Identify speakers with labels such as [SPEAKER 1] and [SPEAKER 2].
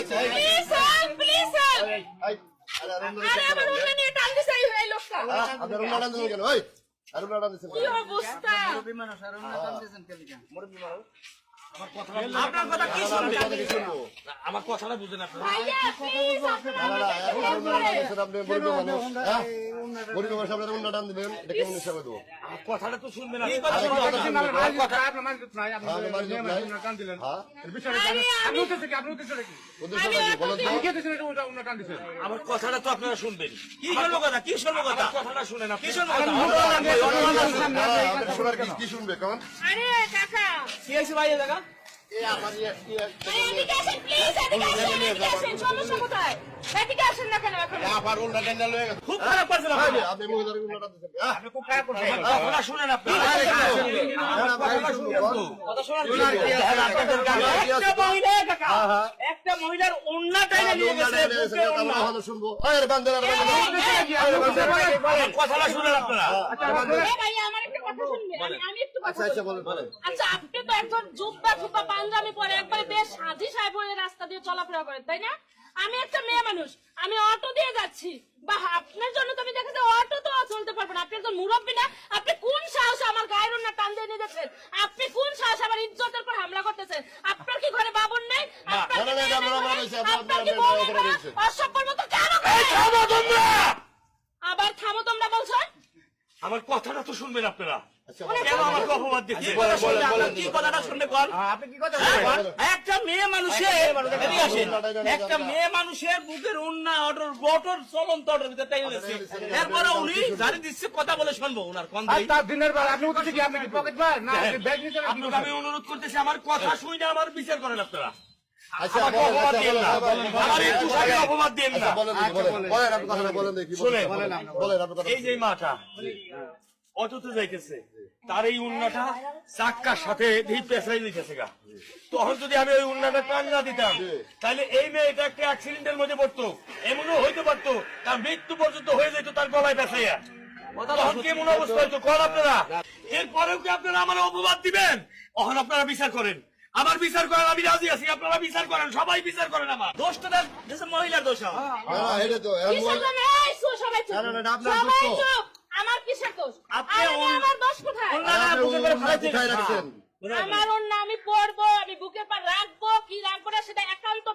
[SPEAKER 1] Please help, please help. আরে আমার উন্না নিয়ে টান দিছে এই লোকটা।
[SPEAKER 2] আপনার উন্না টান দিলেন কেন? ওই আর উন্না টান দিচ্ছেন
[SPEAKER 1] কি অবস্থা?
[SPEAKER 3] আপনার কথা কি শুনবে?
[SPEAKER 2] কি শুনবো?
[SPEAKER 3] আমার কথাটা বুঝেন আপনারা।
[SPEAKER 1] ভাইয়া প্লিজ
[SPEAKER 2] না, না, এখন আর উন্না টান দিচ্ছেন আপনি গরিব মানুষ। হ্যাঁ? গরিব মানুষ আপনার উন্না টান দিবেন, এটা কেমন হিসাবে দেবো?
[SPEAKER 3] আমার কথাটা তো শুনবেন
[SPEAKER 2] হ্যাঁ? উদ্দেশ্য কি? বলেন তো।
[SPEAKER 3] আমার কথাটা তো আপনারা শুনবেন। কি শুনবো কথা? কি শুনবো কথা? কথাটা শুনেন আপনি। কি শুনবো কথা?
[SPEAKER 2] আপনি শোনার কি শুনবে কেমন?
[SPEAKER 1] আরে কাকা
[SPEAKER 3] কি হয়েছে ভাই এ জায়গা?
[SPEAKER 1] আরে এদিকে আসেন প্লিজ, এদিকে আসেন, এদিকে আসেন। সমস্যা কোথায়? এদিকে আসেন না কেন এখন?
[SPEAKER 3] খুব খারাপ করছেন আপনি।
[SPEAKER 2] আপনি মহিলার উন্না টান দিচ্ছেন। হ্যাঁ?
[SPEAKER 3] আপনি খুব খারাপ করছেন। আমার কথাটা শুনেন আপনি। কথাটা শুনেন তো। কথা শোনার কি আছে? একটা মহিলা কাকা, একটা মহিলার ওন্না টাইনে নিয়ে গেছে। বুকের ওন্না।
[SPEAKER 2] আমরা শুনবো। আরে বান্দা
[SPEAKER 3] আমার কথাটা শুনেন আপনারা।
[SPEAKER 1] এ ভাইয়া আমার একটা কথা শুনবেন। আমি একটু কথা
[SPEAKER 2] আচ্ছা
[SPEAKER 1] বলবো।
[SPEAKER 2] বলেন।
[SPEAKER 1] আচ্ছা আপনি তো একজন জুব্বা ফুব্বা পাঞ্জাবি পরে একবারে বেশ সাজি সাহেব হয়ে রাস্তা দিয়ে চলাফেরা করেন, তাই না? আমি একটা মেয়ে মানুষ, আমি অটো দিয়ে যাচ্ছি, বা আপনার জন্য তো আমি দেখেছি অটো তো চলতে পারবো না। আপনি একজন মুরব্বী না? আপনি কোন সাহসে আমার গায়ের ওন্না টান দিয়ে নিয়ে যাচ্ছেন? আপনি কোন সাহসে আমার ইজ্জতের উপর হামলা করতেছেন? আপনার কি ঘরে বাবুর নেই? আপনার কি মেয়ে নেই? আপনার কি বউ নেই? অসভ্যের মতো কেন করেন?
[SPEAKER 3] থামো তোমরা।
[SPEAKER 1] আবার থামো তোমরা বলছো?
[SPEAKER 3] আমার কথাটা তো শুনবেন আপনারা।
[SPEAKER 2] আচ্ছা
[SPEAKER 3] কেন আমাকে অপবাদ দিচ্ছেন? কি কথাটা শুনবে কর?
[SPEAKER 4] আপনি কি কথা
[SPEAKER 3] একটা মেয়ে মানুষের এদিকে আসেন। একটা মেয়ে মানুষের বুকের ওন্না অটোর চলন্ত অটোর ভিতরে টাইনে দিচ্ছে। এরপরে উনি গাড়ি দিচ্ছে, কথা বলে শুনবো উনার কোন দিকে।
[SPEAKER 4] তার দিনের বেলা আপনি উঠেছে কি আপনি কি পকেট ভাই না আপনি ব্যাগ নিতে
[SPEAKER 3] আপনাকে আমি অনুরোধ করতেছি, আমার কথা শুনে আমার বিচার করেন আপনারা।
[SPEAKER 2] আচ্ছা
[SPEAKER 3] আমাকে অপবাদ দিন না। আমার এই পোশাকে অপবাদ দিন না।
[SPEAKER 2] বলেন আপনি কথাটা বলেন দেখি
[SPEAKER 3] শুনেন।
[SPEAKER 2] বলেন আপনি কথা
[SPEAKER 3] এই যে মাটা অটোতে যাইতেছে, তার এই উন্নাটা চাক্কার সাথে পেছাই দিতেছে গা। তখন যদি আমি ওই উন্নাটা টান না দিতাম, তাহলে এই মেয়েটা একটা অ্যাক্সিডেন্টের মধ্যে পড়তো, এমনও হইতে পারতো তার মৃত্যু পর্যন্ত হয়ে যেত তার গলায় পেছাইয়া। তখন কেমন অবস্থা হইতো কর আপনারা? এরপরেও কি আপনারা আমার অপবাদ দিবেন? তখন আপনারা বিচার করেন, আমার বিচার করেন, আমি রাজি আছি। আপনারা বিচার করেন, সবাই বিচার করেন। আমার দোষটা মহিলার দোষ।
[SPEAKER 2] এটা তো
[SPEAKER 1] কিসের জন্য? এই সবাই চুপ,
[SPEAKER 2] না, না, না, আপনার
[SPEAKER 1] সবাই
[SPEAKER 2] দোষ তো।
[SPEAKER 1] চুপ। আমার কিসের দোষ?
[SPEAKER 3] আপনি
[SPEAKER 1] আরে আমার দোষ কোথায়?
[SPEAKER 2] কোথায় রাখছেন?
[SPEAKER 1] আমার অন্য আমি পড়বো, আমি বুকের পর রাখবো কি রাখবো না সেটা একান্ত